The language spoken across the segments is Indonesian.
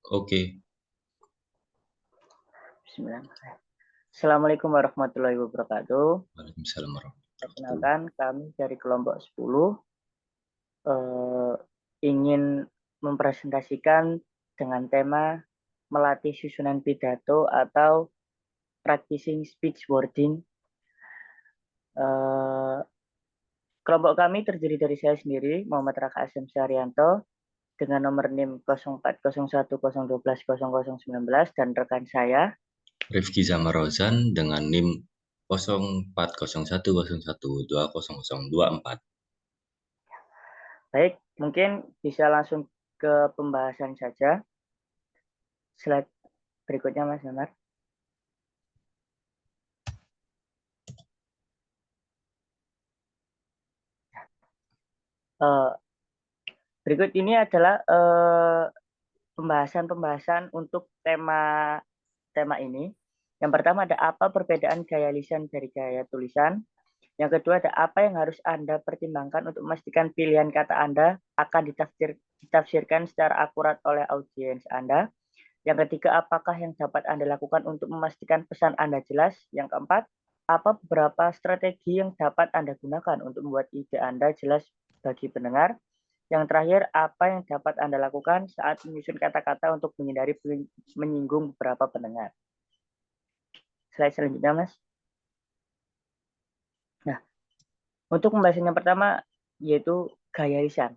Oke. Bismillahirrahmanirrahim. Assalamualaikum warahmatullahi wabarakatuh. Waalaikumsalam warahmatullahi wabarakatuh. Perkenalkan, kami dari kelompok 10 ingin mempresentasikan dengan tema melatih susunan pidato atau practicing speech wording. Eh, Kelompok kami terdiri dari saya sendiri, Muhammad Raka Asem Syarianto, dengan nomor NIM 0401012019 dan rekan saya. Rifki Zamarozan dengan NIM 0401012024. Baik, mungkin bisa langsung ke pembahasan saja. Slide berikutnya, Mas Damar. Berikut ini adalah pembahasan-pembahasan untuk tema ini. Yang pertama ada apa perbedaan gaya lisan dari gaya tulisan. Yang kedua ada apa yang harus Anda pertimbangkan untuk memastikan pilihan kata Anda akan ditafsirkan secara akurat oleh audiens Anda. Yang ketiga, apakah yang dapat Anda lakukan untuk memastikan pesan Anda jelas? Yang keempat, apa beberapa strategi yang dapat Anda gunakan untuk membuat ide Anda jelas bagi pendengar? Yang terakhir, apa yang dapat Anda lakukan saat menyusun kata-kata untuk menghindari menyinggung beberapa pendengar? Slide selanjutnya, Mas. Nah, untuk pembahasan yang pertama, yaitu gaya lisan.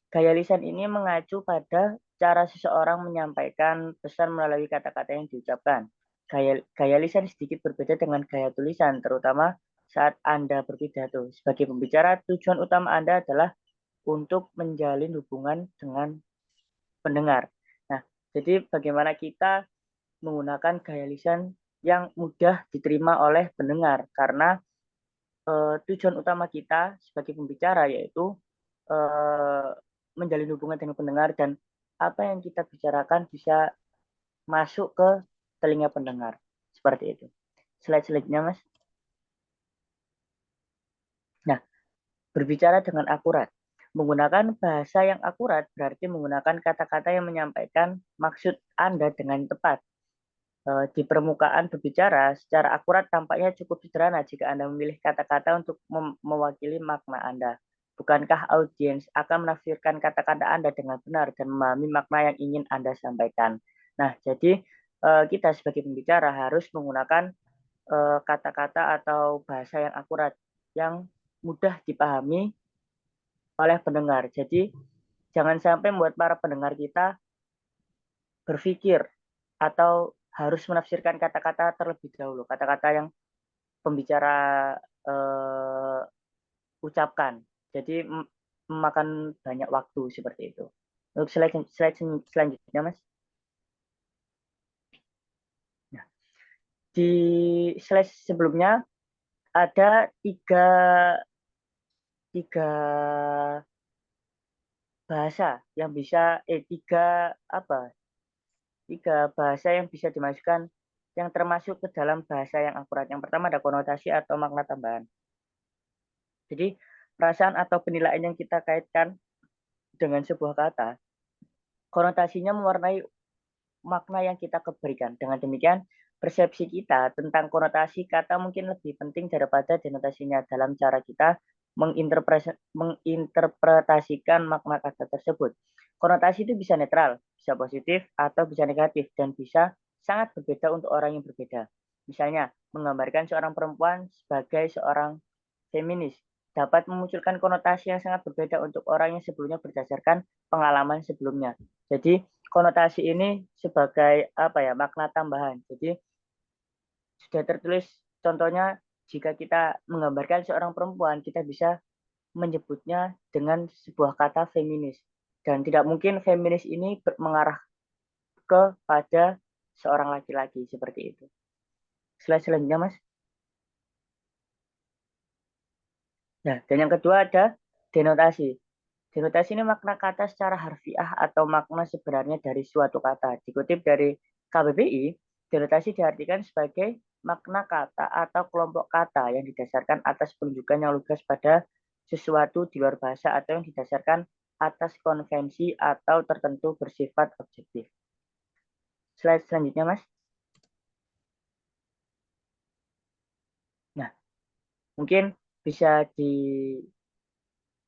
Gaya lisan ini mengacu pada cara seseorang menyampaikan pesan melalui kata-kata yang diucapkan. Gaya lisan sedikit berbeda dengan gaya tulisan, terutama saat Anda berpidato. Sebagai pembicara, tujuan utama Anda adalah untuk menjalin hubungan dengan pendengar. Nah, jadi bagaimana kita menggunakan gaya lisan yang mudah diterima oleh pendengar, karena tujuan utama kita sebagai pembicara yaitu menjalin hubungan dengan pendengar dan apa yang kita bicarakan bisa masuk ke telinga pendengar. Seperti itu. Slide selanjutnya, Mas. Nah, berbicara dengan akurat. Menggunakan bahasa yang akurat berarti menggunakan kata-kata yang menyampaikan maksud Anda dengan tepat. Di permukaan berbicara secara akurat tampaknya cukup sederhana jika Anda memilih kata-kata untuk mewakili makna Anda. Bukankah audiens akan menafsirkan kata-kata Anda dengan benar dan memahami makna yang ingin Anda sampaikan? Nah, jadi kita sebagai pembicara harus menggunakan kata-kata atau bahasa yang akurat, yang mudah dipahami oleh pendengar. Jadi, jangan sampai membuat para pendengar kita berpikir atau harus menafsirkan kata-kata terlebih dahulu, kata-kata yang pembicara uh, ucapkan. Jadi memakan banyak waktu seperti itu. Untuk slide selanjutnya, Mas. Nah, di slide sebelumnya ada tiga bahasa yang bisa tiga bahasa yang bisa dimasukkan yang termasuk ke dalam bahasa yang akurat. Yang pertama ada konotasi atau makna tambahan. Jadi perasaan atau penilaian yang kita kaitkan dengan sebuah kata, konotasinya mewarnai makna yang kita berikan. Dengan demikian, persepsi kita tentang konotasi kata mungkin lebih penting daripada denotasinya dalam cara kita menginterpretasikan makna kata tersebut. Konotasi itu bisa netral, bisa positif, atau bisa negatif, dan bisa sangat berbeda untuk orang yang berbeda. Misalnya, menggambarkan seorang perempuan sebagai seorang feminis dapat memunculkan konotasi yang sangat berbeda untuk orang yang sebelumnya berdasarkan pengalaman sebelumnya. Jadi konotasi ini sebagai makna tambahan. Jadi sudah tertulis contohnya jika kita menggambarkan seorang perempuan kita bisa menyebutnya dengan sebuah kata feminis dan tidak mungkin feminis ini mengarah kepada seorang laki-laki seperti itu. Slide selanjutnya, Mas. Nah, dan yang kedua ada denotasi. Denotasi ini makna kata secara harfiah atau makna sebenarnya dari suatu kata. Dikutip dari KBBI, denotasi diartikan sebagai makna kata atau kelompok kata yang didasarkan atas penunjukan yang lugas pada sesuatu di luar bahasa atau yang didasarkan atas konvensi atau tertentu bersifat objektif. Slide selanjutnya, Mas. Nah, mungkin bisa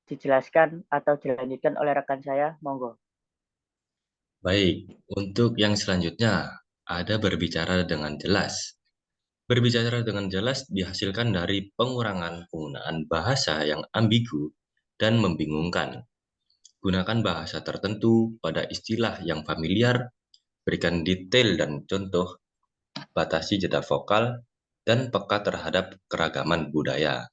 dijelaskan atau dilanjutkan oleh rekan saya, monggo. Baik, untuk yang selanjutnya, ada berbicara dengan jelas. Berbicara dengan jelas dihasilkan dari pengurangan penggunaan bahasa yang ambigu dan membingungkan. Gunakan bahasa tertentu pada istilah yang familiar, berikan detail dan contoh, batasi jeda vokal, dan peka terhadap keragaman budaya.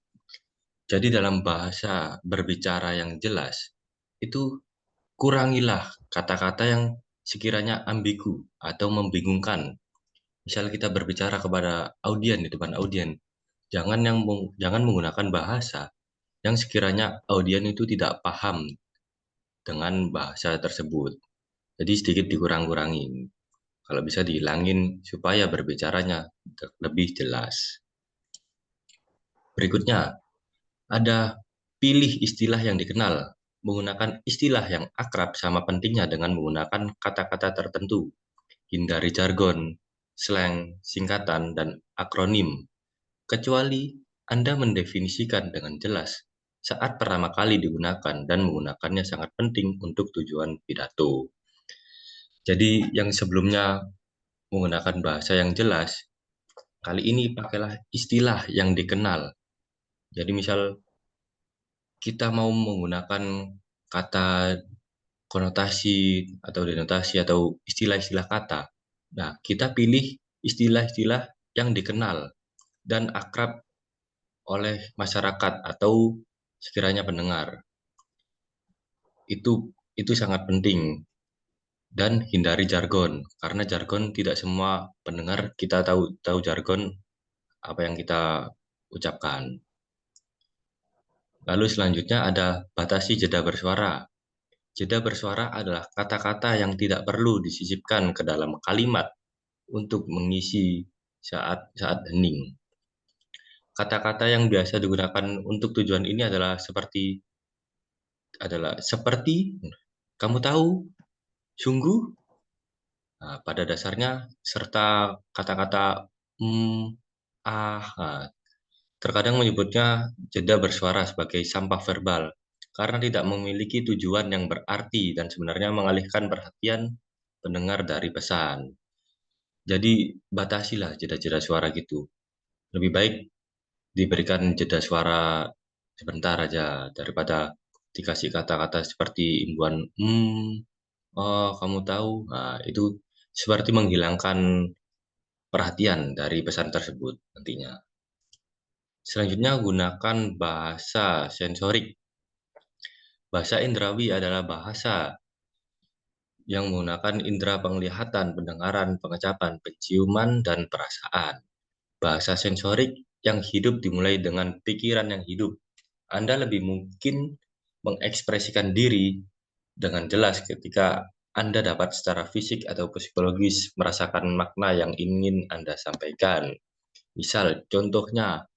Jadi dalam bahasa berbicara yang jelas, itu kurangilah kata-kata yang sekiranya ambigu atau membingungkan. Misal kita berbicara kepada audien di depan audien, jangan menggunakan bahasa yang sekiranya audien itu tidak paham dengan bahasa tersebut. Jadi sedikit dikurang-kurangin. Kalau bisa dihilangin supaya berbicaranya lebih jelas. Berikutnya, ada pilih istilah yang dikenal. Menggunakan istilah yang akrab sama pentingnya dengan menggunakan kata-kata tertentu. Hindari jargon, slang, singkatan, dan akronim. Kecuali Anda mendefinisikan dengan jelas saat pertama kali digunakan dan menggunakannya sangat penting untuk tujuan pidato. Jadi yang sebelumnya menggunakan bahasa yang jelas, kali ini pakailah istilah yang dikenal. Jadi misal kita mau menggunakan kata konotasi atau denotasi atau istilah-istilah kata. Nah, kita pilih istilah-istilah yang dikenal dan akrab oleh masyarakat atau sekiranya pendengar. Itu sangat penting dan hindari jargon karena jargon tidak semua pendengar kita tahu jargon apa yang kita ucapkan. Lalu selanjutnya ada batasi jeda bersuara. Jeda bersuara adalah kata-kata yang tidak perlu disisipkan ke dalam kalimat untuk mengisi saat hening. Kata-kata yang biasa digunakan untuk tujuan ini adalah seperti, kamu tahu, sungguh. Nah, pada dasarnya serta kata-kata nah, terkadang menyebutnya jeda bersuara sebagai sampah verbal karena tidak memiliki tujuan yang berarti dan sebenarnya mengalihkan perhatian pendengar dari pesan. Jadi batasilah jeda-jeda suara gitu. Lebih baik diberikan jeda suara sebentar aja daripada dikasih kata-kata seperti imbuhan oh kamu tahu. Nah, itu seperti menghilangkan perhatian dari pesan tersebut nantinya. Selanjutnya gunakan bahasa sensorik. Bahasa indrawi adalah bahasa yang menggunakan indera penglihatan, pendengaran, pengecapan, penciuman, dan perasaan. Bahasa sensorik yang hidup dimulai dengan pikiran yang hidup. Anda lebih mungkin mengekspresikan diri dengan jelas ketika Anda dapat secara fisik atau psikologis merasakan makna yang ingin Anda sampaikan. Misal, contohnya,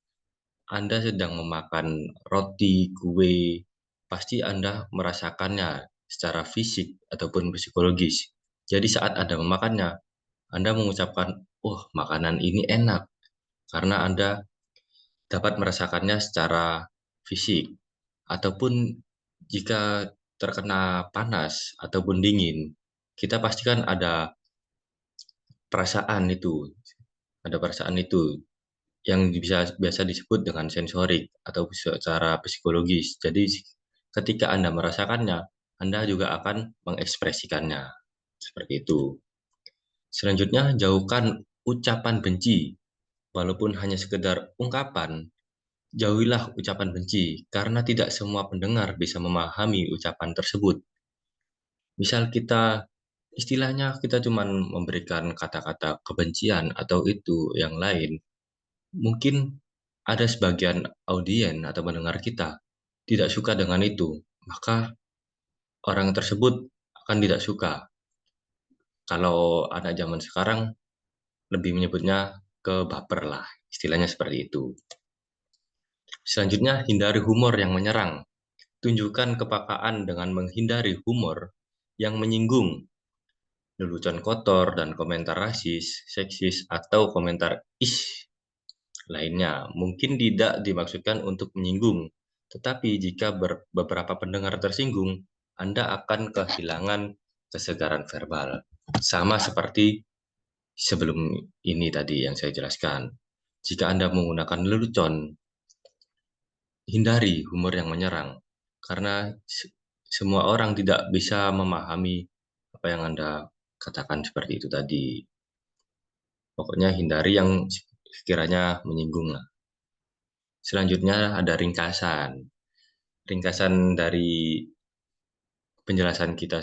Anda sedang memakan roti, kue, pasti Anda merasakannya secara fisik ataupun psikologis. Jadi saat Anda memakannya, Anda mengucapkan, "Oh, makanan ini enak," karena Anda dapat merasakannya secara fisik. Ataupun jika terkena panas ataupun dingin, kita pastikan ada perasaan itu, yang biasa disebut dengan sensorik atau secara psikologis. Jadi ketika Anda merasakannya, Anda juga akan mengekspresikannya. Seperti itu. Selanjutnya, jauhkan ucapan benci. Walaupun hanya sekedar ungkapan, jauhilah ucapan benci karena tidak semua pendengar bisa memahami ucapan tersebut. Misal istilahnya kita cuma memberikan kata-kata kebencian atau itu yang lain, mungkin ada sebagian audien atau pendengar kita tidak suka dengan itu, maka orang tersebut akan tidak suka. Kalau anak zaman sekarang lebih menyebutnya ke baper lah, istilahnya seperti itu. Selanjutnya, hindari humor yang menyerang. Tunjukkan kepekaan dengan menghindari humor yang menyinggung, lelucon kotor dan komentar rasis, seksis, atau komentar "ish" lainnya. Mungkin tidak dimaksudkan untuk menyinggung, tetapi jika beberapa pendengar tersinggung, Anda akan kehilangan kesegaran verbal. Sama seperti sebelum ini tadi yang saya jelaskan. Jika Anda menggunakan lelucon, hindari humor yang menyerang, karena semua orang tidak bisa memahami apa yang Anda katakan seperti itu tadi. Pokoknya hindari yang sekiranya menyinggung lah. Selanjutnya ada ringkasan. Ringkasan dari penjelasan kita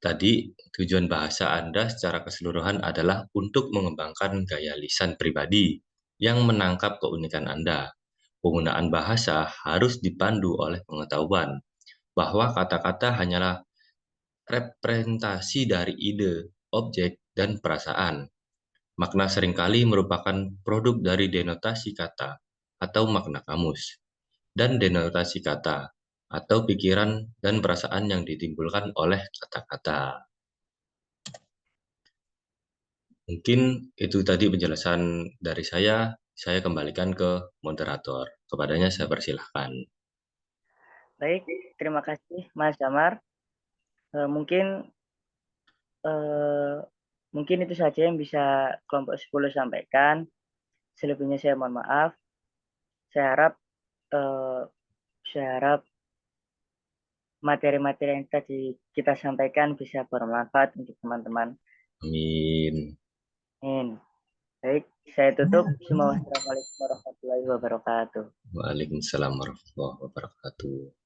tadi, tujuan bahasa Anda secara keseluruhan adalah untuk mengembangkan gaya lisan pribadi yang menangkap keunikan Anda. Penggunaan bahasa harus dipandu oleh pengetahuan bahwa kata-kata hanyalah representasi dari ide, objek, dan perasaan. Makna seringkali merupakan produk dari denotasi kata atau makna kamus, dan denotasi kata atau pikiran dan perasaan yang ditimbulkan oleh kata-kata. Mungkin itu tadi penjelasan dari saya kembalikan ke moderator. Kepadanya saya persilahkan. Baik, terima kasih Mas Damar. Mungkin eh, mungkin itu saja yang bisa kelompok 10 sampaikan. Selebihnya saya mohon maaf. Saya harap eh, saya harap materi-materi yang tadi kita sampaikan bisa bermanfaat untuk teman-teman. Amin. Amin. Baik, saya tutup. Assalamualaikum warahmatullahi wabarakatuh. Waalaikumsalam warahmatullahi wabarakatuh.